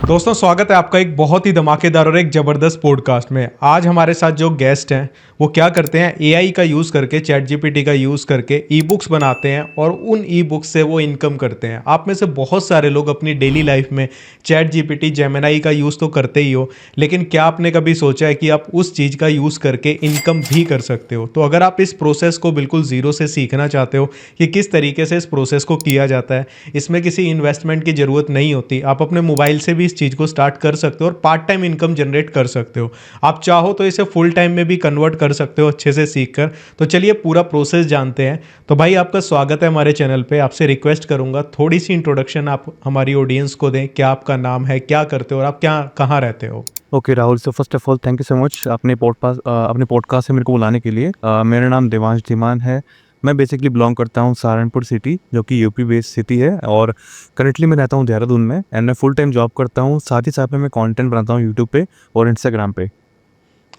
दोस्तों स्वागत है आपका एक बहुत ही धमाकेदार और एक ज़बरदस्त पॉडकास्ट में। आज हमारे साथ जो गेस्ट हैं वो क्या करते हैं, एआई का यूज़ करके, चैट जीपीटी का यूज़ करके ई बुक्स बनाते हैं और उन ई बुक्स से वो इनकम करते हैं। आप में से बहुत सारे लोग अपनी डेली लाइफ में चैट जीपीटी जेमिनाई का यूज़ तो करते ही हो, लेकिन क्या आपने कभी सोचा है कि आप उस चीज़ का यूज़ करके इनकम भी कर सकते हो? तो अगर आप इस प्रोसेस को बिल्कुल ज़ीरो से सीखना चाहते हो कि किस तरीके से इस प्रोसेस को किया जाता है, इसमें किसी इन्वेस्टमेंट की ज़रूरत नहीं होती, आप अपने मोबाइल से भी इस चीज़ को स्टार्ट कर सकते हो और पार्ट टाइम इनकम जनरेट कर सकते हो। आप चाहो तो इसे फुल टाइम में भी कन्वर्ट कर सकते हो अच्छे से सीख कर। तो चलिए पूरा प्रोसेस जानते हैं। तो भाई आपका स्वागत है हमारे चैनल पे। आपसे रिक्वेस्ट करूंगा थोड़ी सी इंट्रोडक्शन आप हमारी ऑडियंस को दें। क्या आपका नाम है, क्या करते हो और आप क्या कहाँ रहते हो? Okay Rahul, so first of all thank you so much अपने पॉडकास्ट से मेरे को बुलाने के लिए। मेरा नाम देवांश धीमान है। मैं बेसिकली बिलोंग करता हूँ सहारनपुर सिटी, जो कि यूपी बेस्ड सिटी है, और करंटली मैं रहता हूँ देहरादून में, एंड मैं फुल टाइम जॉब करता हूँ। साथ ही साथ में मैं कंटेंट बनाता हूँ यूट्यूब पे और इंस्टाग्राम पे।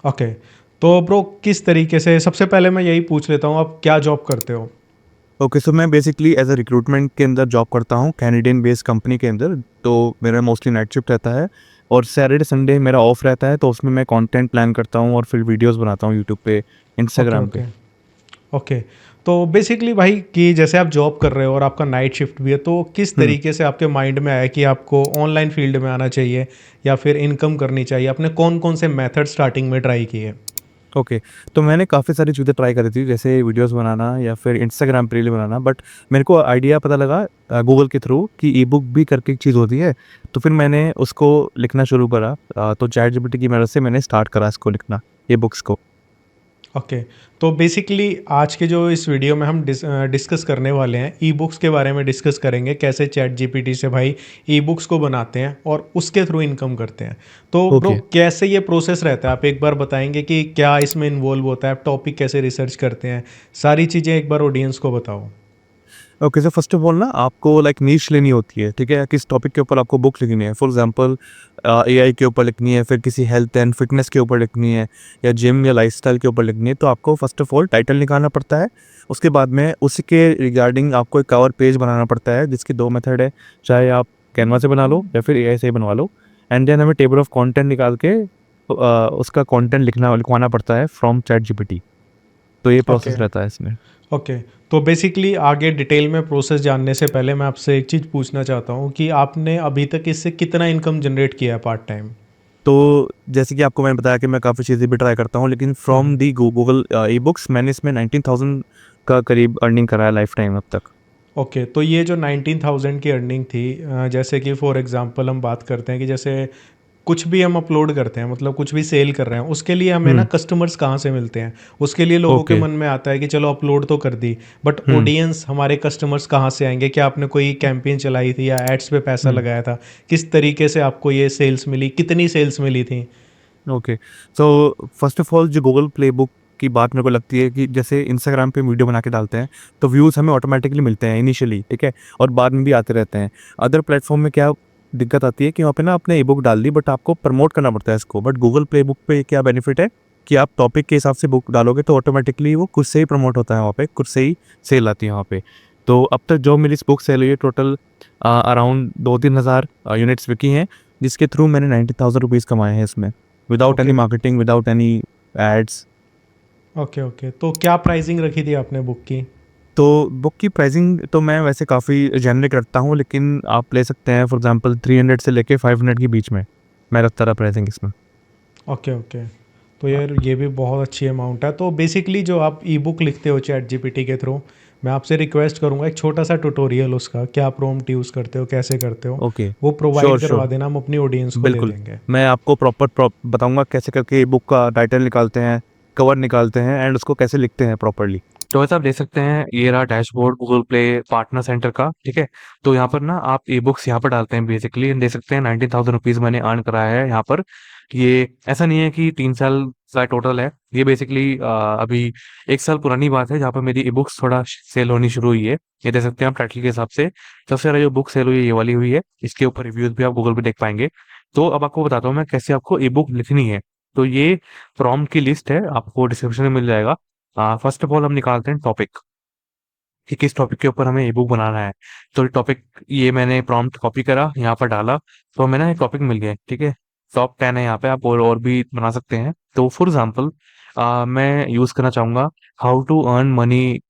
ओके। तो ब्रो किस तरीके से, सबसे पहले मैं यही पूछ लेता हूँ, आप क्या जॉब करते हो? ओके, सो मैं बेसिकली एज अ रिक्रूटमेंट के अंदर जॉब करता हूँ, कैनेडियन बेस्ड कंपनी के अंदर। तो मेरा मोस्टली नाइट शिफ्ट रहता है और सैटरडे संडे मेरा ऑफ रहता है, तो उसमें मैं कंटेंट प्लान करता हूँ और फिर वीडियोस बनाता हूँ यूट्यूब पे, ओके इंस्टाग्राम पे। Okay okay. तो बेसिकली भाई कि जैसे आप जॉब कर रहे हो और आपका नाइट शिफ्ट भी है, तो किस हम्म। तरीके से आपके माइंड में आया कि आपको ऑनलाइन फील्ड में आना चाहिए या फिर इनकम करनी चाहिए? आपने कौन कौन से मेथड स्टार्टिंग में ट्राई किए? ओके, तो मैंने काफ़ी सारी चीज़ें ट्राई करी थी, जैसे वीडियोस बनाना या फिर इंस्टाग्राम पे रील बनाना, बट मेरे को आइडिया पता लगा गूगल के थ्रू कि ई बुक भी करके एक चीज़ होती है। तो फिर मैंने उसको लिखना शुरू करा। तो चैट जीपीटी की मदद से मैंने स्टार्ट करा इसको लिखना, ई बुक्स को। ओके। तो बेसिकली आज के जो इस वीडियो में हम डिस्कस करने वाले हैं, ई बुक्स के बारे में डिस्कस करेंगे, कैसे चैट जीपीटी से भाई ई बुक्स को बनाते हैं और उसके थ्रू इनकम करते हैं। तो ब्रो ओके। कैसे ये प्रोसेस रहता है, आप एक बार बताएंगे कि क्या इसमें इन्वॉल्व होता है, आप टॉपिक कैसे रिसर्च करते हैं, सारी चीज़ें एक बार ऑडियंस को बताओ। Okay, so first of all ना आपको लाइक नीश लेनी होती है, ठीक है? किस टॉपिक के ऊपर आपको बुक लिखनी है। फॉर एग्जांपल एआई के ऊपर लिखनी है, फिर किसी हेल्थ एंड फिटनेस के ऊपर लिखनी है, या जिम या लाइफस्टाइल के ऊपर लिखनी है, तो आपको फर्स्ट ऑफ ऑल टाइटल निकालना पड़ता है। उसके बाद में उसी के रिगार्डिंग आपको एक कवर पेज बनाना पड़ता है, जिसके दो मेथड है। चाहे आप कैनवा से बना लो या फिर एआई से ही बनवा लो। एंड देन हमें टेबल ऑफ कंटेंट निकाल के उसका कंटेंट लिखवाना पड़ता है फ्रॉम चैट जीपीटी। तो ये ओके प्रोसेस रहता है इसमें। ओके। तो बेसिकली आगे डिटेल में प्रोसेस जानने से पहले मैं आपसे एक चीज़ पूछना चाहता हूँ कि आपने अभी तक इससे कितना इनकम जनरेट किया है पार्ट टाइम? तो जैसे कि आपको मैंने बताया कि मैं काफ़ी चीज़ें भी ट्राई करता हूँ, लेकिन from the Google e books मैंने इसमें 19,000 का करीब अर्निंग करा है लाइफ टाइम अब तक। ओके। तो ये जो 19,000 की अर्निंग थी, जैसे कि फॉर एग्जांपल हम बात करते हैं कि जैसे कुछ भी हम अपलोड करते हैं, मतलब कुछ भी सेल कर रहे हैं, उसके लिए हमें ना हम्म। कस्टमर्स कहाँ से मिलते हैं? उसके लिए लोगों के ओके। मन में आता है कि चलो अपलोड तो कर दी, बट हम्म। ऑडियंस हमारे कस्टमर्स कहाँ से आएंगे? क्या आपने कोई कैंपेन चलाई थी या एड्स पे पैसा हम्म। लगाया था? किस तरीके से आपको ये सेल्स मिली, कितनी सेल्स मिली थी? Okay, so first of all जो गूगल प्ले बुक की बात मेरे को लगती है कि जैसे इंस्टाग्राम पे वीडियो बना के डालते हैं, तो व्यूज़ हमें ऑटोमेटिकली मिलते हैं इनिशियली, ठीक है? और बाद में भी आते रहते हैं। अदर प्लेटफॉर्म में क्या दिक्कत आती है कि वहाँ पे ना आपने ई बुक डाल दी, बट आपको प्रमोट करना पड़ता है इसको। बट गूगल प्ले बुक पे क्या बेनिफिट है कि आप टॉपिक के हिसाब से बुक डालोगे तो ऑटोमेटिकली वो खुद से ही प्रमोट होता है, वहाँ पे खुद से ही सेल आती है वहाँ पे। तो अब तक जो मेरी इस बुक सेल हुई है, टोटल अराउंड 2-3 हज़ार यूनिट्स बिकी हैं, जिसके थ्रू मैंने 90,000 रुपीज़ कमाए हैं इसमें, without any okay marketing, without any ads. Okay okay. तो क्या प्राइसिंग रखी थी आपने बुक की? तो बुक की प्राइसिंग तो मैं वैसे काफ़ी जेनरिक रखता हूँ, लेकिन आप ले सकते हैं फॉर एग्जांपल 300 से लेके 500 के बीच में मैं रखता रहा प्राइसिंग इसमें। Okay okay. तो यार ये भी बहुत अच्छी अमाउंट है। तो बेसिकली जो आप ई बुक लिखते हो चैट जीपीटी के थ्रू, मैं आपसे रिक्वेस्ट करूंगा एक छोटा सा ट्यूटोरियल उसका, क्या प्रॉम्प्ट यूज़ करते हो, कैसे करते हो, ओके। वो प्रोवाइड श्योर करवा श्योर। देना, हम अपनी ऑडियंस को दे बिल्कुल। देंगे। मैं आपको प्रॉपर बताऊंगा कैसे करके बुक का टाइटल निकालते हैं, कवर निकालते हैं, एंड उसको कैसे लिखते हैं प्रॉपरली। तो वैसे आप देख सकते हैं, ये रहा dashboard Google play partner centre का, ठीक है? तो यहाँ पर ना आप ई बुक्स यहाँ पर डालते हैं, बेसिकली देख सकते हैं 90,000 रुपीज़ मैंने अर्न कराया है यहाँ पर। ये ऐसा नहीं है कि 3 साल का टोटल है, ये बेसिकली अभी 1 साल पुरानी बात है, जहाँ पर मेरी ई बुक्स थोड़ा सेल होनी शुरू हुई है। ये देख सकते हैं आप टाइटल के हिसाब से। सबसे ज़्यादा जो बुक सेल हुई है ये वाली हुई है, इसके ऊपर रिव्यूज भी आप गूगल पे देख पाएंगे। तो अब आपको बताता हूँ मैं कैसे आपको ई बुक लिखनी है। तो ये प्रॉम्प्ट की लिस्ट है, आपको डिस्क्रिप्शन में मिल जाएगा। फर्स्ट ऑफ ऑल हम निकालते हैं टॉपिक। कि किस टॉपिक के ऊपर हमें ई बुक बनाना है। तो टॉपिक ये मैंने प्रॉम्प्ट कॉपी करा, यहाँ पर डाला, तो हमें ना एक टॉपिक मिल गया, ठीक है। टॉप 10 है यहाँ पे, आप और भी बना सकते हैं। तो फॉर एग्जाम्पल मैं यूज करना चाहूंगा how to earn money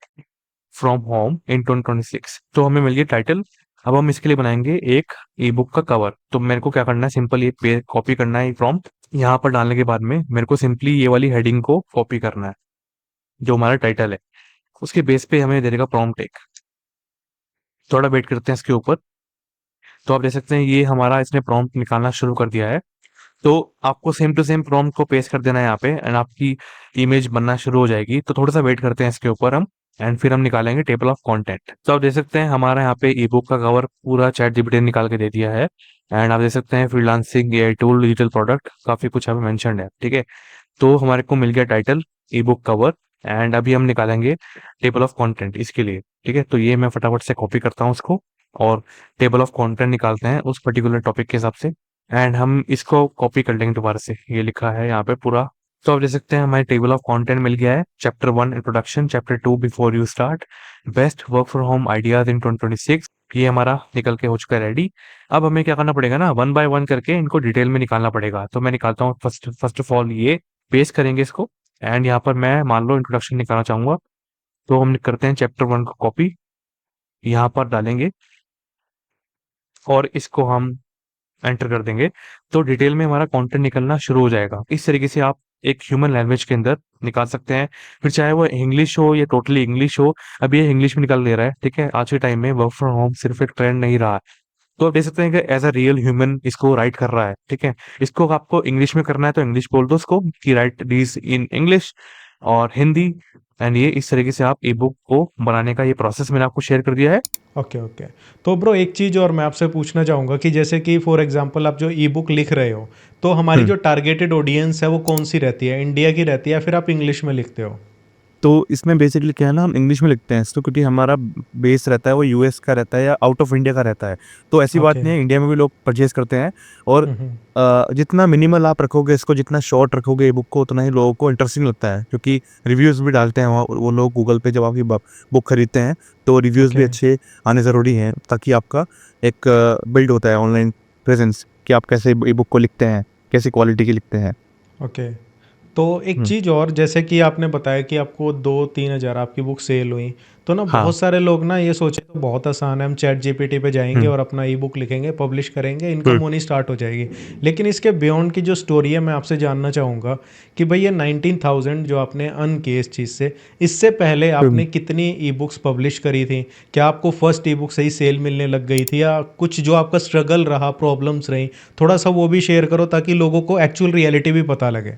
from home in 2026। तो हमें मिल गया टाइटल। अब हम इसके लिए बनाएंगे एक ई बुक का कवर। तो मेरे को क्या करना है, सिंपल ये पे कॉपी करना है प्रॉम्प्ट, यहाँ पर डालने के बाद में मेरे को सिंपली ये वाली हेडिंग को कॉपी करना है जो हमारा टाइटल है। उसके बेस पे हमें दे देगा प्रॉम्प्ट एक। थोड़ा वेट करते हैं इसके ऊपर। तो आप देख सकते हैं ये हमारा इसने प्रॉम्प्ट निकालना शुरू कर दिया है। तो आपको सेम टू सेम प्रॉम्प्ट को पेस्ट कर देना है यहाँ पे, एंड आपकी इमेज बनना शुरू हो जाएगी। तो थोड़ा सा वेट करते हैं इसके ऊपर हम, एंड फिर हम निकालेंगे टेबल ऑफ कंटेंट। तो आप देख सकते हैं हमारा यहाँ पे ई बुक का कवर पूरा चैट जीपीटी ने निकाल के दे दिया है। एंड आप देख सकते हैं freelancing, AI tool, digital product, काफी कुछ यहाँ पे मेंशन्ड है, ठीक है। तो हमारे को मिल गया title, E book cover, and अभी हम निकालेंगे टेबल ऑफ कंटेंट इसके लिए, ठीक है। तो ये मैं फटाफट से कॉपी करता हूँ उसको, और टेबल ऑफ कंटेंट निकालते हैं उस पर्टिकुलर टॉपिक के हिसाब से। एंड हम इसको कॉपी कर लेंगे दोबारा से, ये लिखा है यहाँ पे पूरा। तो आप देख सकते हैं हमारे टेबल ऑफ कंटेंट मिल गया है। Chapter 1 introduction, chapter 2 before you start, best work from home ideas in 2026, ये हमारा निकल के हो चुका है रेडी। अब हमें क्या करना पड़ेगा ना, वन बाय वन करके इनको डिटेल में निकालना पड़ेगा। तो मैं निकालता हूँ फर्स्ट ऑफ ऑल ये पेस्ट करेंगे इसको। एंड यहाँ पर मैं मान लो इंट्रोडक्शन निकालना चाहूंगा, तो हम करते हैं चैप्टर 1 को कॉपी, यहाँ पर डालेंगे और इसको हम एंटर कर देंगे। तो डिटेल में हमारा कंटेंट निकलना शुरू हो जाएगा। इस तरीके से आप एक ह्यूमन लैंग्वेज के अंदर निकाल सकते हैं, फिर चाहे वो इंग्लिश हो या टोटली इंग्लिश हो। अब ये इंग्लिश में निकाल दे रहा है, ठीक है। आज के टाइम में वर्क फ्रॉम होम सिर्फ एक ट्रेंड नहीं रहा है। तो आप देख सकते हैं कि एज अ रियल ह्यूमन इसको राइट कर रहा है, ठीक है। इसको आपको इंग्लिश में करना है तो इंग्लिश बोल दो उसको कि राइट दिस इन इंग्लिश और हिंदी। एंड ये इस तरीके से आप ई बुक को बनाने का ये प्रोसेस मैंने आपको शेयर कर दिया है। Okay okay. तो ब्रो एक चीज़ और मैं आपसे पूछना चाहूँगा कि जैसे कि फॉर एग्जांपल आप जो ई बुक लिख रहे हो, तो हमारी हम्म जो टारगेटेड ऑडियंस है वो कौन सी रहती है, इंडिया की रहती है या फिर आप इंग्लिश में लिखते हो? तो इसमें बेसिकली क्या है ना, हम इंग्लिश में लिखते हैं इसको, क्योंकि हमारा बेस रहता है वो यूएस का रहता है या आउट ऑफ इंडिया का रहता है। तो ऐसी बात ओके। नहीं है, इंडिया में भी लोग परचेज करते हैं। और हम्म। जितना मिनिमल आप रखोगे इसको, जितना शॉर्ट रखोगे बुक को, उतना ही लोगों को इंटरेस्टिंग लगता है। क्योंकि रिव्यूज़ भी डालते हैं वहाँ वो लोग गूगल पे, जब आपकी बुक खरीदते हैं तो रिव्यूज़ भी ओके अच्छे आने ज़रूरी हैं, ताकि आपका एक बिल्ड होता है ऑनलाइन प्रेजेंस, कि आप कैसे ई बुक को लिखते हैं, कैसी क्वालिटी की लिखते हैं। ओके। तो एक चीज़ और, जैसे कि आपने बताया कि आपको 2-3 हज़ार आपकी बुक सेल हुई, तो ना हाँ। बहुत सारे लोग ना ये सोचे तो बहुत आसान है, हम चैट जीपीटी पे जाएंगे हम्म और अपना ई बुक लिखेंगे, पब्लिश करेंगे, इनकम हम्म होनी स्टार्ट हो जाएगी। लेकिन इसके बियॉन्ड की जो स्टोरी है मैं आपसे जानना चाहूँगा कि भाई ये 19,000 जो आपने अर्न किए इस चीज़ से, इससे पहले हम्म। आपने कितनी ई बुक्स पब्लिश करी थी? क्या आपको फर्स्ट ई बुक से ही सेल मिलने लग गई थी, या कुछ जो आपका स्ट्रगल रहा, प्रॉब्लम्स रही, थोड़ा सा वो भी शेयर करो ताकि लोगों को एक्चुअल रियलिटी भी पता लगे।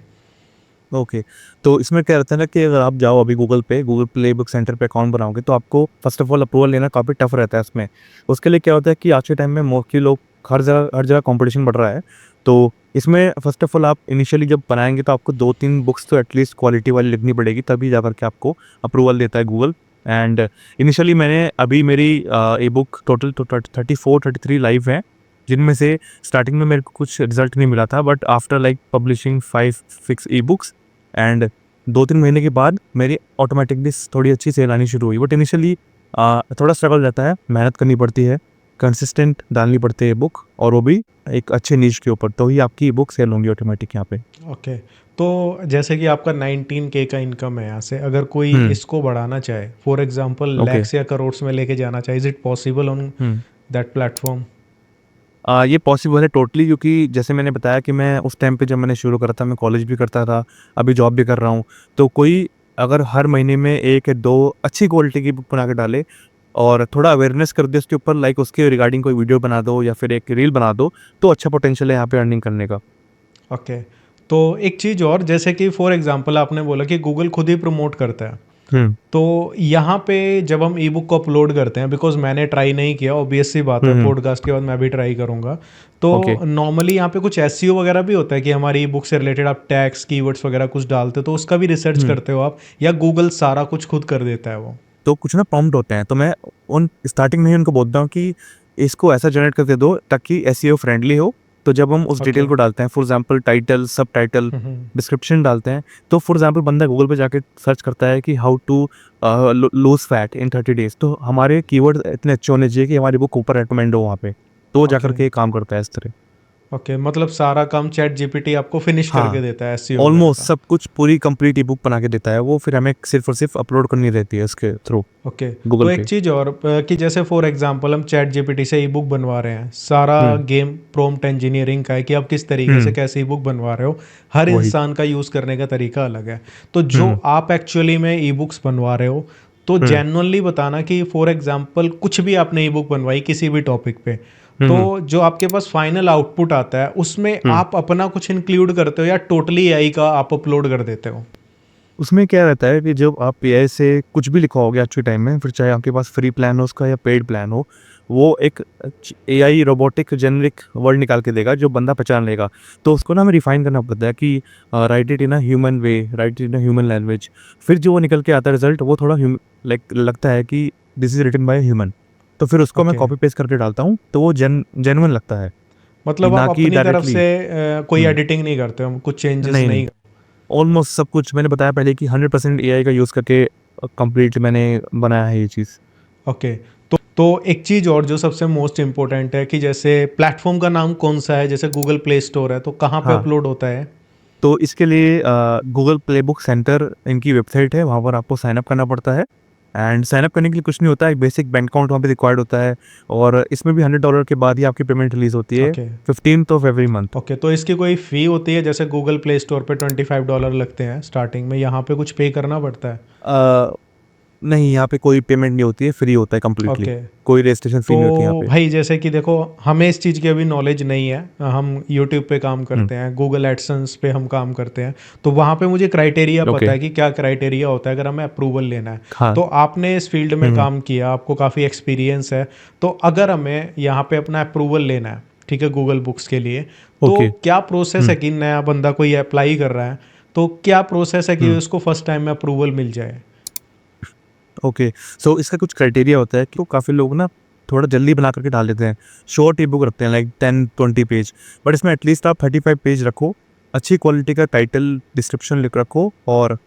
ओके। तो इसमें क्या रहता है ना, कि अगर आप जाओ अभी गूगल पे, गूगल प्ले बुक सेंटर पे अकाउंट बनाओगे, तो आपको फर्स्ट ऑफ ऑल अप्रूवल लेना काफ़ी टफ रहता है इसमें। उसके लिए क्या होता है कि आज के टाइम में मोस्टली लोग, हर जगह कंपटीशन बढ़ रहा है। तो इसमें फर्स्ट ऑफ ऑल आप इनिशियली जब बनाएंगे तो आपको 2-3 बुक्स तो एटलीस्ट क्वालिटी वाली लिखनी पड़ेगी, तभी जा करके आपको अप्रूवल देता है गूगल। एंड इनिशियली मैंने, अभी मेरी ई बुक टोटल तो 34-33 लाइव हैं, जिनमें से स्टार्टिंग में मेरे को कुछ रिजल्ट नहीं मिला था, but after like publishing 5-6 e books and 2-3 महीने के बाद मेरी ऑटोमेटिकली थोड़ी अच्छी सेल आनी शुरू हुई। बट इनिशियली थोड़ा स्ट्रगल रहता है, मेहनत करनी पड़ती है, कंसिस्टेंट डालनी पड़ती है बुक, और वो भी एक अच्छे नीश के ऊपर, तो ही आपकी बुक सेल होंगी ऑटोमेटिक यहाँ पे। ओके। तो जैसे कि आपका 19K का इनकम है यहाँ से, अगर कोई हम्म। इसको बढ़ाना चाहे, फॉर एग्जांपल ओके। लैक्स या करोड्स में लेके जाना चाहे, is it possible on hmm. That platform? ये पॉसिबल है टोटली, क्योंकि जैसे मैंने बताया कि मैं उस टाइम पे जब मैंने शुरू करा था, मैं कॉलेज भी करता था, अभी जॉब भी कर रहा हूँ। तो कोई अगर हर महीने में 1 या 2 अच्छी क्वालिटी की बुक बना के डाले और थोड़ा अवेयरनेस कर दे उसके ऊपर, लाइक उसके रिगार्डिंग कोई वीडियो बना दो या फिर एक रील बना दो, तो अच्छा पोटेंशियल है यहाँ पे अर्निंग करने का। ओके। तो एक चीज़ और, जैसे कि फॉर एग्जांपल आपने बोला कि गूगल खुद ही प्रमोट करता है, हम्म तो यहाँ पे जब हम ई बुक को अपलोड करते हैं, बिकॉज मैंने ट्राई नहीं किया, ऑब्वियस सी बात है, हम्म। पॉडकास्ट के बाद मैं भी ट्राई करूँगा। तो ओके। नॉर्मली यहाँ पे कुछ एसईओ वगैरह भी होता है कि हमारी ई बुक से रिलेटेड आप टैग्स, कीवर्ड्स वगैरह कुछ डालते हो, तो उसका भी रिसर्च हम्म। करते हो आप, या गूगल सारा कुछ खुद कर देता है वो? तो कुछ ना प्रॉम्प्ट होते हैं, तो मैं उन स्टार्टिंग में ही उनको बोलता हूँ कि इसको ऐसा जनरेट करके दो ताकि एसईओ फ्रेंडली हो, तो जब हम उस डिटेल ओके। को डालते हैं, फॉर एग्जांपल टाइटल, सब टाइटल, हम्म। डिस्क्रिप्शन डालते हैं, तो फॉर एग्जांपल बंदा गूगल पे जाके सर्च करता है कि how to lose fat in 30 days, तो हमारे कीवर्ड इतने अच्छे होने चाहिए कि हमारी बुक ऊपर रेकमेंड हो वहाँ पे, तो वो जाकर ओके। के काम करता है इस तरह। ओके, मतलब सारा काम चैट जीपीटी आपको फिनिश करके हाँ, देता है एसईओ वगैरह ऑलमोस्ट का। सब कुछ पूरी कंप्लीट ई बुक बना के देता है वो, फिर हमें सिर्फ और सिर्फ अपलोड करनी रहती है उसके थ्रू ओके। गूगल तो एक पे। चीज़ और कि जैसे फॉर एग्जांपल हम चैट जीपीटी से ई बुक बनवा रहे हैं, सारा हम्म गेम प्रॉम्प्ट इंजीनियरिंग का है कि आप किस तरीके से हम्म कैसे ई बुक बनवा रहे हो। हर वही। इंसान का यूज़ करने का तरीका अलग है। तो जो हम्म आप एक्चुअली में ई बुक्स बनवा रहे हो, तो हम्म जेन्युइनली बताना कि फॉर एग्जांपल कुछ भी आपने ई बुक बनवाई किसी भी टॉपिक पे, तो हम्म जो आपके पास फाइनल आउटपुट आता है उसमें हम्म आप अपना कुछ इंक्लूड करते हो या टोटली एआई का आप अपलोड कर देते हो? उसमें क्या रहता है कि जब आप एआई से कुछ भी लिखवाओगे आज के टाइम में, फिर चाहे आपके पास फ्री प्लान हो उसका या पेड प्लान हो, वो एक एआई रोबोटिक जेनरिक वर्ड निकाल के देगा जो बंदा पहचान लेगा। तो उसको ना हमें रिफाइन करना पड़ता है कि right it in a human way, right it in a human language. फिर जो वो निकल के आता है रिजल्ट, वो थोड़ा लाइक लगता है कि this is written by human, तो फिर उसको मैं ओके। कॉपी पेस्ट करके डालता हूँ, तो वो जेन्युइन लगता है, मतलब आप ना कि अपनी तरफ डायरेक्टली। से कोई हम्म एडिटिंग नहीं करते हो, कुछ चेंजेस नहीं नहीं, नहीं? ऑलमोस्ट सब कुछ मैंने बताया पहले कि 100% एआई का यूज़ करके कंप्लीट मैंने बनाया है ये चीज़। ओके। तो एक चीज़ और जो सबसे मोस्ट इम्पोर्टेंट है कि जैसे प्लेटफॉर्म का नाम कौन सा है, जैसे गूगल प्ले स्टोर है तो कहाँ पे हाँ, अपलोड होता है? तो इसके लिए गूगल प्ले बुक सेंटर इनकी वेबसाइट है, वहाँ पर आपको साइन अप करना पड़ता है। एंड साइन अप करने के लिए कुछ नहीं होता है, एक बेसिक बैंक अकाउंट वहाँ पे रिक्वायर्ड होता है, और इसमें भी $100 के बाद ही आपकी पेमेंट रिलीज होती है, okay. 15th of every month. Okay, तो इसकी कोई फ़ी होती है? जैसे गूगल प्ले स्टोर पे $25 लगते हैं स्टार्टिंग में, यहाँ पे कुछ पे करना पड़ता है? नहीं, यहाँ पे कोई पेमेंट नहीं होती है, फ्री होता है कम्प्लीटली, ओके। कोई रजिस्ट्रेशन तो फी नहीं होती यहाँ पे। भाई जैसे कि देखो, हमें इस चीज़ की अभी नॉलेज नहीं है, हम यूट्यूब पे काम हम्म करते हैं, गूगल एडसेंस पे हम काम करते हैं, तो वहाँ पे मुझे क्राइटेरिया ओके। पता है कि क्या क्राइटेरिया होता है अगर हमें अप्रूवल लेना है। हाँ। तो आपने इस फील्ड में हम्म काम किया, आपको काफ़ी एक्सपीरियंस है, तो अगर हमें यहाँ पे अपना अप्रूवल लेना है, ठीक है, गूगल बुक्स के लिए, तो ओके। क्या प्रोसेस है कि नया बंदा कोई अप्लाई कर रहा है, तो क्या प्रोसेस है कि हम्म उसको फर्स्ट टाइम में अप्रूवल मिल जाए? ओके। सो इसका कुछ क्राइटेरिया होता है कि काफ़ी लोग ना थोड़ा जल्दी बना करके डाल देते हैं, शॉर्ट ई बुक रखते हैं लाइक 10-20 पेज, बट इसमें एटलीस्ट आप 35 पेज रखो, अच्छी क्वालिटी का टाइटल डिस्क्रिप्शन लिख रखो, और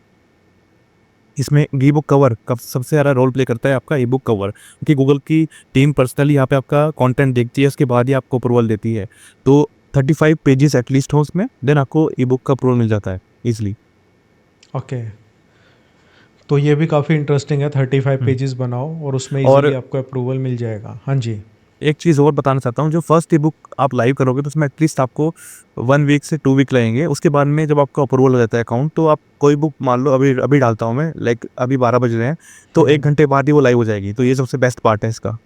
इसमें ई बुक कवर का सबसे ज़्यादा रोल प्ले करता है आपका ई बुक कवर, क्योंकि गूगल की टीम पर्सनली यहाँ पे आपका कंटेंट देखती है, उसके बाद ही आपको अप्रूवल देती है। तो 35 पेजेस एटलीस्ट हो उसमें, देन आपको ई बुक का अप्रूवल मिल जाता है ईजिली। ओके। तो ये भी काफ़ी इंटरेस्टिंग है, 35 हम्म पेजेस बनाओ और उसमें इजीली और आपको अप्रूवल मिल जाएगा। हाँ जी। एक चीज़ और बताना चाहता हूँ, जो फर्स्ट ई बुक आप लाइव करोगे तो उसमें एटलीस्ट आपको 1 वीक से 2 वीक लगेंगे, उसके बाद में जब आपका अप्रूवल हो जाता है अकाउंट, तो आप कोई बुक मान लो अभी अभी डालता हूँ मैं, लाइक अभी 12 बज रहे हैं, तो 1 घंटे बाद ही वो लाइव हो जाएगी, तो ये सबसे बेस्ट पार्ट है इसका,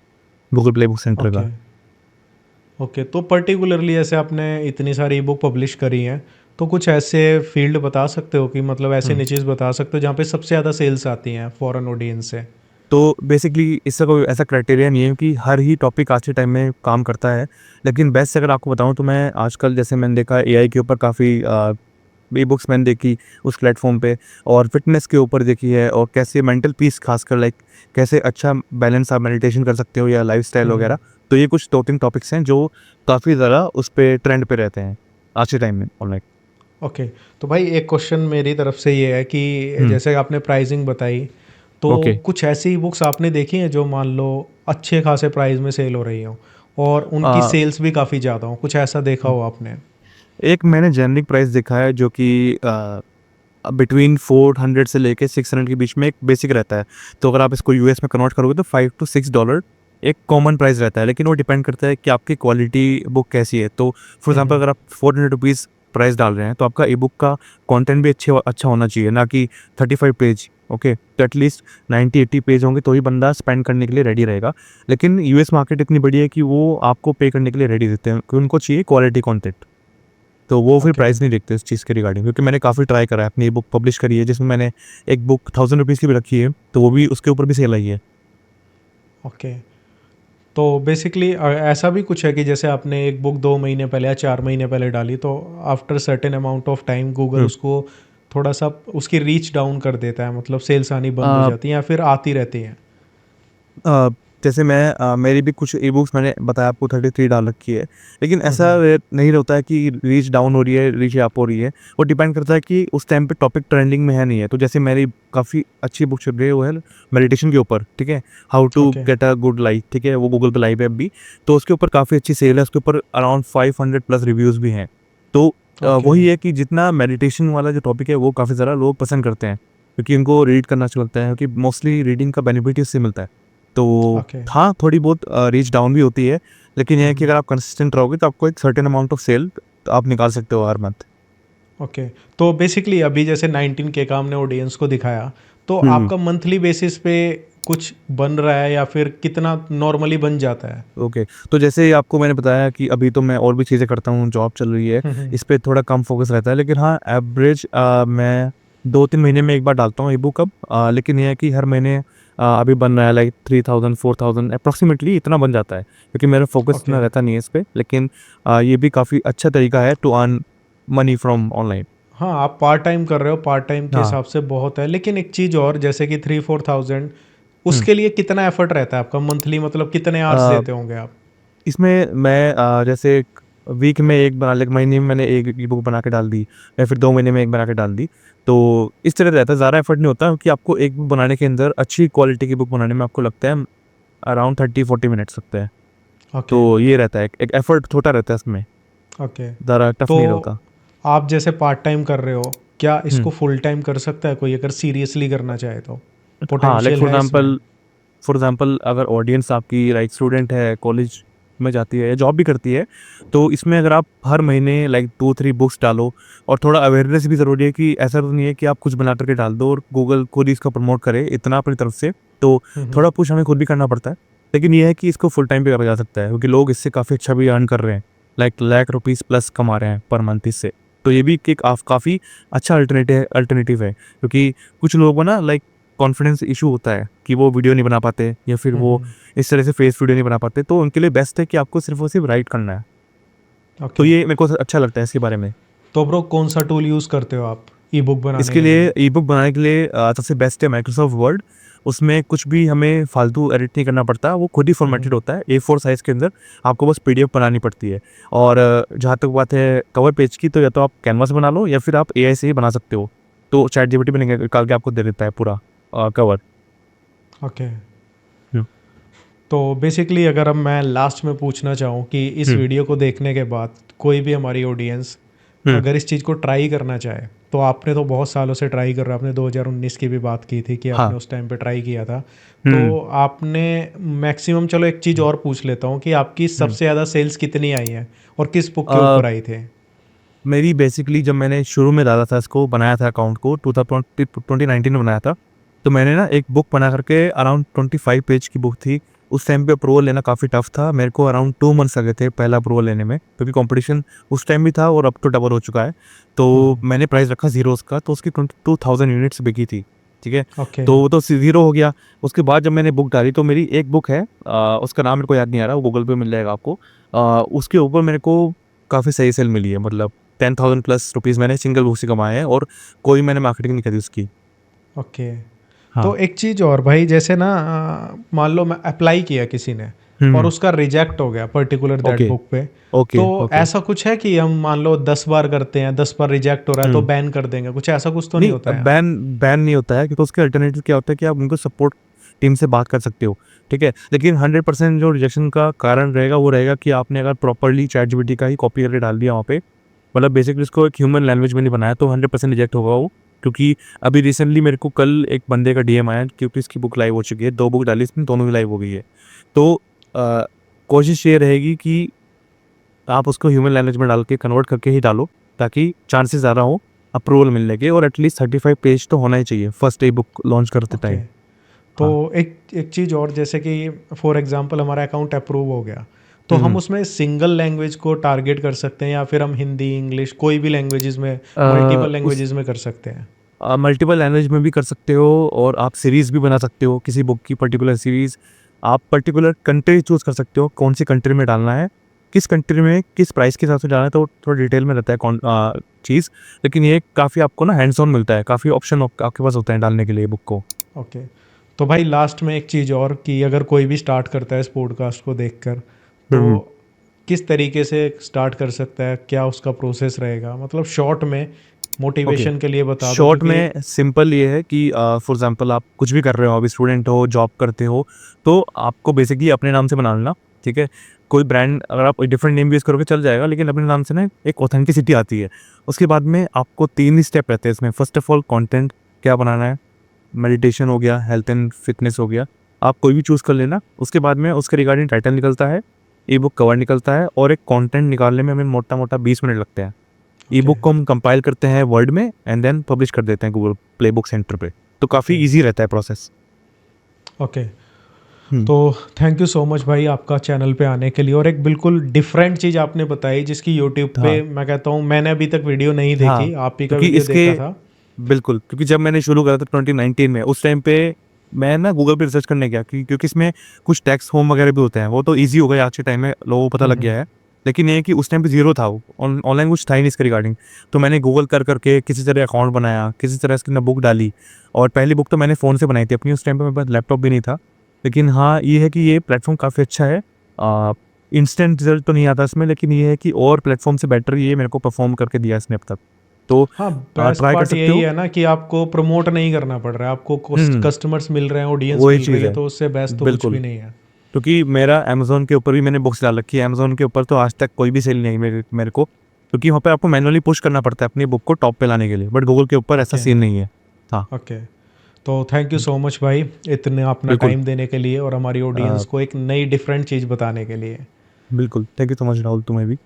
Google play book centre okay. का। ओके, तो पर्टिकुलरली ऐसे आपने इतनी सारी बुक पब्लिश करी हैं, तो कुछ ऐसे फील्ड बता सकते हो कि मतलब ऐसे हम्म निचेस बता सकते हो जहाँ पे सबसे ज़्यादा सेल्स आती हैं फॉरेन ऑडियंस से? तो बेसिकली इसका कोई ऐसा क्राइटेरिया नहीं है कि हर ही टॉपिक आज के टाइम में काम करता है, लेकिन बेस्ट अगर आपको बताऊं तो मैं आजकल जैसे मैंने देखा एआई के ऊपर काफ़ी ई बुक्स मैंने देखी उस प्लेटफॉर्म पे, और फिटनेस के ऊपर देखी है, और कैसे मेंटल पीस खासकर लाइक कैसे अच्छा बैलेंस आप मेडिटेशन कर सकते हो या लाइफस्टाइल हम्म। वगैरह। तो ये कुछ 2-3 टॉपिक्स हैं जो काफ़ी ज़्यादा उस पर ट्रेंड पे रहते हैं आज के टाइम में ऑनलाइन। ओके। तो भाई एक क्वेश्चन मेरी तरफ से ये है कि हम्म जैसे आपने प्राइसिंग बताई, तो ओके। कुछ ऐसी बुक्स आपने देखी हैं जो मान लो अच्छे खासे प्राइस में सेल हो रही हो और उनकी सेल्स भी काफ़ी ज़्यादा हो, कुछ ऐसा देखा हो आपने? एक मैंने जेनरिक प्राइस देखा है जो कि बिटवीन 400 से लेके 600 के बीच में एक बेसिक रहता है, तो अगर आप इसको यूएस में कन्वर्ट करोगे तो $5 to $6 एक कॉमन प्राइस रहता है, लेकिन वो डिपेंड करता है कि आपकी क्वालिटी बुक कैसी है। तो फॉर एग्जांपल हम्म। अगर आप ₹400 प्राइस डाल रहे हैं, तो आपका ई बुक का कंटेंट भी अच्छा होना चाहिए, ना कि 35 पेज। ओके, तो एटलीस्ट 90-80 पेज होंगे तो ही बंदा स्पेंड करने के लिए रेडी रहेगा। लेकिन यूएस मार्केट इतनी बड़ी है कि वो आपको पे करने के लिए रेडी देते हैं, क्योंकि उनको चाहिए क्वालिटी कंटेंट, तो वो फिर ओके। प्राइस नहीं देखते इस चीज़ के रिगार्डिंग, क्योंकि मैंने काफ़ी ट्राई करा है, अपनी बुक पब्लिश करी है जिसमें मैंने एक बुक ₹1000 की भी रखी है, तो वो भी उसके ऊपर भी सेल आई है। ओके। तो बेसिकली ऐसा भी कुछ है कि जैसे आपने एक बुक 2 महीने पहले या 4 महीने पहले डाली, तो after certain amount of time Google हम्म उसको थोड़ा सा उसकी रीच डाउन कर देता है, मतलब सेल्स आनी बंद हो आ, जाती है या फिर आती रहती हैं? जैसे मैं मेरी भी कुछ ई बुक्स मैंने बताया आपको 33 डाल रखी है, लेकिन ऐसा नहीं होता है कि रीच डाउन हो रही है, रीच अप हो रही है। वो डिपेंड करता है कि उस टाइम पे टॉपिक ट्रेंडिंग में है नहीं है। तो जैसे मेरी काफ़ी अच्छी बुक चल रही है, वो है मेडिटेशन के ऊपर, ठीक है, how to okay get a good life, ठीक है, वो गूगल पे लाइव है अभी। तो उसके ऊपर काफ़ी अच्छी सेल है, उसके ऊपर अराउंड 500 प्लस रिव्यूज़ भी हैं। तो ओके वही है कि जितना मेडिटेशन वाला जो टॉपिक है वो काफ़ी ज़्यादा लोग पसंद करते हैं, क्योंकि उनको रीड करना अच्छा लगता है, क्योंकि मोस्टली रीडिंग का बेनिफिट इससे मिलता है। तो ओके हाँ, थोड़ी बहुत रीच डाउन भी होती है, लेकिन ये है कि अगर आप कंसिस्टेंट रहोगे तो आपको एक सर्टेन अमाउंट ऑफ सेल तो आप निकाल सकते हो हर मंथ। ओके। तो बेसिकली अभी जैसे 19K का हमने ऑडियंस को दिखाया, तो हम्म। आपका मंथली बेसिस पे कुछ बन रहा है या फिर कितना नॉर्मली बन जाता है? ओके, तो जैसे आपको मैंने बताया कि अभी तो मैं और भी चीज़ें करता हूँ, जॉब चल रही है, इस पे थोड़ा कम फोकस रहता है, लेकिन हाँ, एवरेज मैं 2-3 महीने में एक बार डालता हूँ ई-बुक अब। लेकिन ये है कि हर महीने अभी बन रहा है लाइक 3000 4000 अप्रॉक्सिमेटली इतना बन जाता है, क्योंकि मेरा फोकस ओके। इतना रहता नहीं है इस पे। लेकिन ये भी काफ़ी अच्छा तरीका है to earn money from online. हाँ, आप पार्ट टाइम कर रहे हो, पार्ट टाइम के हाँ। हिसाब से बहुत है। लेकिन एक चीज़ और, जैसे कि 3-4 थाउजेंड, हुँ। उसके लिए कितना एफर्ट रहता है आपका मंथली, मतलब कितने आवर्स अ, देते होंगे आप? इसमें मैं जैसे वीक में एक बना ले, महीने में मैंने एक ई बुक बना के डाल दी, या फिर 2 महीने में एक बना के डाल दी। तो इस तरह रहता है, ज़्यादा एफर्ट नहीं होता, क्योंकि आपको एक बुक बनाने के अंदर अच्छी क्वालिटी की बुक बनाने में आपको लगता है अराउंड 30-40 मिनट्स लगते हैं। ओके तो ये रहता है, एक एफर्ट छोटा रहता है इसमें, ओके। ज़्यादा टफ तो नहीं होता। आप जैसे पार्ट टाइम कर रहे हो, क्या हुँ। इसको फुल टाइम कर सकता है कोई अगर सीरियसली करना चाहे तो? हाँ, लाइक पोटेंशियल है इसमें? फॉर एग्जांपल अगर ऑडियंस आपकी लाइक स्टूडेंट है, कॉलेज में जाती है या जॉब भी करती है, तो इसमें अगर आप हर महीने लाइक 2-3 बुक्स डालो, और थोड़ा अवेयरनेस भी ज़रूरी है कि ऐसा तो नहीं है कि आप कुछ बना कर के डाल दो और गूगल खुद ही इसका प्रमोट करे इतना अपनी तरफ से। तो थोड़ा पुश हमें खुद भी करना पड़ता है। लेकिन ये है कि इसको फुल टाइम पे करा जा सकता है, क्योंकि लोग इससे काफ़ी अच्छा भी अर्न कर रहे हैं, लाइक लाख रुपीज़ प्लस कमा रहे हैं पर मंथ इससे। तो ये भी एक काफ़ी अच्छा अल्टरनेटिव है, क्योंकि कुछ लोगों को ना लाइक कॉन्फिडेंस इशू होता है कि वो वीडियो नहीं बना पाते, या फिर वो इस तरह से फेस वीडियो नहीं बना पाते, तो उनके लिए बेस्ट है कि आपको सिर्फ और सिर्फ राइट करना है। तो ओके। ये मेरे को अच्छा लगता है इसके बारे में। तो ब्रो, कौन सा टूल यूज़ करते हो आप ई बुक बनाने इसके के लिए लिए? ई बुक बनाने के लिए सबसे बेस्ट है माइक्रोसॉफ्ट वर्ड। उसमें कुछ भी हमें फालतू एडिट नहीं करना पड़ता, वो खुद ही फॉर्मेटेड होता है A4 साइज़ के अंदर। आपको बस पीडीएफ बनानी पड़ती है। और जहाँ तक बात है कवर पेज की, तो या तो आप कैनवास बना लो या फिर आप एआई से ही बना सकते हो। तो चैट जीपीटी में निकाल के आपको दे देता है पूरा कवर। ओके। तो बेसिकली अगर अब मैं लास्ट में पूछना चाहूँ कि इस हम्म। वीडियो को देखने के बाद कोई भी हमारी ऑडियंस हम्म। अगर इस चीज़ को ट्राई करना चाहे, तो आपने तो बहुत सालों से ट्राई कर रहा, आपने 2019 की भी बात की थी कि हाँ। आपने उस टाइम पे ट्राई किया था। हम्म। तो आपने मैक्सिमम, चलो एक चीज़ और पूछ लेता हूँ कि आपकी हम्म। सबसे ज़्यादा सेल्स कितनी आई हैं और किस बुक के अ, ऊपर आई थे? मेरी बेसिकली जब मैंने शुरू में डाला था, इसको बनाया था अकाउंट को 2019 में बनाया था, तो मैंने ना एक बुक बना करके अराउंड 25 पेज की बुक थी। उस टाइम पे अप्रूवल लेना काफ़ी टफ था, मेरे को अराउंड 2 मंथ्स लगे थे पहला अप्रूवल लेने में, क्योंकि कंपटीशन उस टाइम भी था और अब तो डबल हो चुका है। तो मैंने प्राइस रखा ज़ीरोज़ का, तो उसकी 22,000 यूनिट्स बिकी थी, ठीक है। ओके तो वो तो ज़ीरो हो गया। उसके बाद जब मैंने बुक डाली, तो मेरी एक बुक है, उसका नाम मेरे को याद नहीं आ रहा, वो गूगल पे मिल जाएगा आपको। उसके ऊपर मेरे को काफ़ी सही सेल मिली है, मतलब 10,000 प्लस रुपीज़ मैंने सिंगल बुक से कमाए हैं, और कोई मैंने मार्केटिंग नहीं करी उसकी। ओके। तो हाँ। एक चीज़ और भाई, जैसे ना मान लो मैं अप्लाई किया किसी ने और हुँ। उसका रिजेक्ट हो गया पर्टिकुलर दैट ओके, बुक पे, ओके, तो ओके। ऐसा कुछ है कि हम मान लो 10 बार करते हैं, 10 बार रिजेक्ट हो रहा है तो हुँ। बैन कर देंगे, कुछ ऐसा कुछ तो नहीं नहीं, होता है? बैन बैन नहीं होता है, क्योंकि उसके अल्टरनेटिव क्या होता है कि आप उनको सपोर्ट टीम से बात कर सकते हो, ठीक है? लेकिन 100% जो रिजेक्शन का कारण रहेगा, वो रहेगा कि आपने अगर प्रॉपर्ली चैटजीपीटी का ही कॉपी करके डाल दिया वहाँ पे, मतलब बेसिकली उसको एक ह्यूमन लैंग्वेज में नहीं बनाया, तो 100% रिजेक्ट होगा वो। क्योंकि अभी रिसेंटली मेरे को कल एक बंदे का डीएम आया, क्योंकि इसकी बुक लाइव हो चुकी है, 2 बुक डाली इसमें, दोनों ही लाइव हो गई है। तो अ, कोशिश ये रहेगी कि आप उसको ह्यूमन लैंग्वेज में डाल के कन्वर्ट करके ही डालो, ताकि चांसेस ज़्यादा हो अप्रूवल मिलने के, और एटलीस्ट 35 पेज तो होना ही चाहिए फर्स्ट ई बुक लॉन्च करते ओके। टाइम। तो हाँ। एक एक चीज़ और, जैसे कि फॉर एग्जांपल हमारा अकाउंट अप्रूव हो गया, तो हुँ, हम हुँ। उसमें सिंगल लैंग्वेज को टारगेट कर सकते हैं या फिर हम हिंदी, इंग्लिश, कोई भी लैंग्वेजेस में, मल्टीपल उस लैंग्वेजेस में कर सकते हैं? मल्टीपल लैंग्वेज में भी कर सकते हो, और आप सीरीज़ भी बना सकते हो, किसी बुक की पर्टिकुलर सीरीज़। आप पर्टिकुलर कंट्री चूज़ कर सकते हो, कौन सी कंट्री में डालना है, किस कंट्री में किस प्राइस के हिसाब से डालना है, तो थोड़ा डिटेल में रहता है चीज़। लेकिन ये काफ़ी आपको ना हैंड्स ऑन मिलता है, काफ़ी ऑप्शन आपके पास होते हैं डालने के लिए बुक को। ओके। तो भाई लास्ट में एक चीज़ और कि अगर कोई भी स्टार्ट करता है इस पॉडकास्ट को देखकर, हम्म। तो किस तरीके से स्टार्ट कर सकता है, क्या उसका प्रोसेस रहेगा, मतलब शॉर्ट में ओके, मोटिवेशन के लिए बता दो शॉर्ट क्योंकि। में सिंपल ये है कि फॉर एग्जांपल आप कुछ भी कर रहे हो, अभी स्टूडेंट हो, जॉब करते हो, तो आपको बेसिकली अपने नाम से बना लेना। ठीक है, कोई ब्रांड अगर आप डिफरेंट नेम भी यूज़ करोगे चल जाएगा, लेकिन अपने नाम से ना एक ऑथेंटिसिटी आती है। उसके बाद में आपको 3 स्टेप रहते हैं इसमें। फर्स्ट ऑफ ऑल कंटेंट क्या बनाना है, मेडिटेशन हो गया, हेल्थ एंड फिटनेस हो गया, आप कोई भी चूज़ कर लेना। उसके बाद में उसके रिगार्डिंग टाइटल निकलता है, ई बुक कवर निकलता है, और एक कंटेंट निकालने में हमें मोटा मोटा 20 मिनट लगते हैं। ई ओके। बुक को हम कंपाइल करते हैं वर्ड में एंड देन पब्लिश कर देते हैं गूगल प्ले बुक सेंटर पे। तो काफ़ी ओके। ईजी रहता है प्रोसेस। ओके। तो थैंक यू सो मच भाई आपका चैनल पे आने के लिए, और एक बिल्कुल डिफरेंट चीज़ आपने बताई जिसकी यूट्यूब पे हाँ, मैं कहता हूँ मैंने अभी तक वीडियो नहीं हाँ, देखी, आप ही का क्योंकि वीडियो इसके देखा था। बिल्कुल, क्योंकि जब मैंने शुरू करा था 2019 में, उस टाइम पे मैं ना गूगल पे रिसर्च करने गया क्योंकि इसमें कुछ टैक्स होम वगैरह भी होते हैं। वो तो ईज़ी हो गए आज के टाइम में, लोगों को पता लग हम्म। गया है। लेकिन ये है कि उस टाइम पे ज़ीरो था वो, ऑनलाइन कुछ था ही नहीं इसके रिगार्डिंग। तो मैंने गूगल कर करके किसी तरह अकाउंट बनाया, किसी तरह इसकी ना बुक डाली। और पहली बुक तो मैंने फ़ोन से बनाई थी अपनी, उस टाइम पे मेरे पास लैपटॉप भी नहीं था। लेकिन हाँ, ये है कि ये प्लेटफ़ॉर्म काफ़ी अच्छा है। इंस्टेंट रिज़ल्ट तो नहीं आता इसमें, लेकिन ये है कि और प्लेटफ़ॉर्म से बेटर ये मेरे को परफ़ॉर्म करके दिया इसने अब तक। तो हाँ, बेस्ट ट्राई कर पार्ट सकते यही हो। है ना कि आपको प्रमोट नहीं करना पड़ रहा है, आपको हुँ, कस्टमर्स मिल रहे हैं, ऑडियंस वही मिल रही चीज़ है, है। तो उससे बेस्ट तो कुछ भी बिल्कुल, नहीं है। क्योंकि मेरा अमेज़न के ऊपर भी मैंने बुक्स डाल रखी है। अमेज़न के ऊपर तो आज तक कोई भी सेल नहीं आई मेरे को, क्योंकि वहाँ पे आपको मैनुअली पुश करना पड़ता है अपनी बुक को टॉप पे लाने के लिए। बट गूगल के ऊपर ऐसा ओके। सीन नहीं है। हाँ, ओके। तो थैंक यू सो मच भाई, इतने अपना बिल्कुल। टाइम देने के लिए और हमारी अ, ऑडियंस को एक नई डिफरेंट चीज़ बताने के लिए। बिल्कुल, thank you so much Rahul, तुम्हें भी।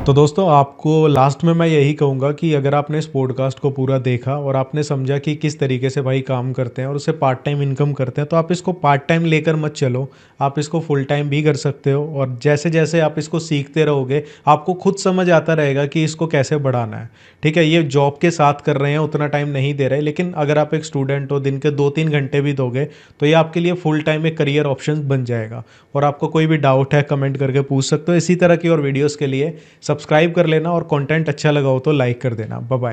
तो दोस्तों आपको लास्ट में मैं यही कहूँगा कि अगर आपने इस पॉडकास्ट को पूरा देखा और आपने समझा कि किस तरीके से भाई काम करते हैं और उससे पार्ट टाइम इनकम करते हैं, तो आप इसको पार्ट टाइम लेकर मत चलो, आप इसको फुल टाइम भी कर सकते हो। और जैसे जैसे आप इसको सीखते रहोगे आपको खुद समझ आता रहेगा कि इसको कैसे बढ़ाना है। ठीक है, ये जॉब के साथ कर रहे हैं, उतना टाइम नहीं दे रहे, लेकिन अगर आप एक स्टूडेंट हो, दिन के 2-3 घंटे भी दोगे तो ये आपके लिए फुल टाइम एक करियर ऑप्शन बन जाएगा। और आपको कोई भी डाउट है कमेंट करके पूछ सकते हो। इसी तरह की और वीडियोज़ के लिए सब्सक्राइब कर लेना, और कंटेंट अच्छा लगा हो तो लाइक कर देना। Bye bye.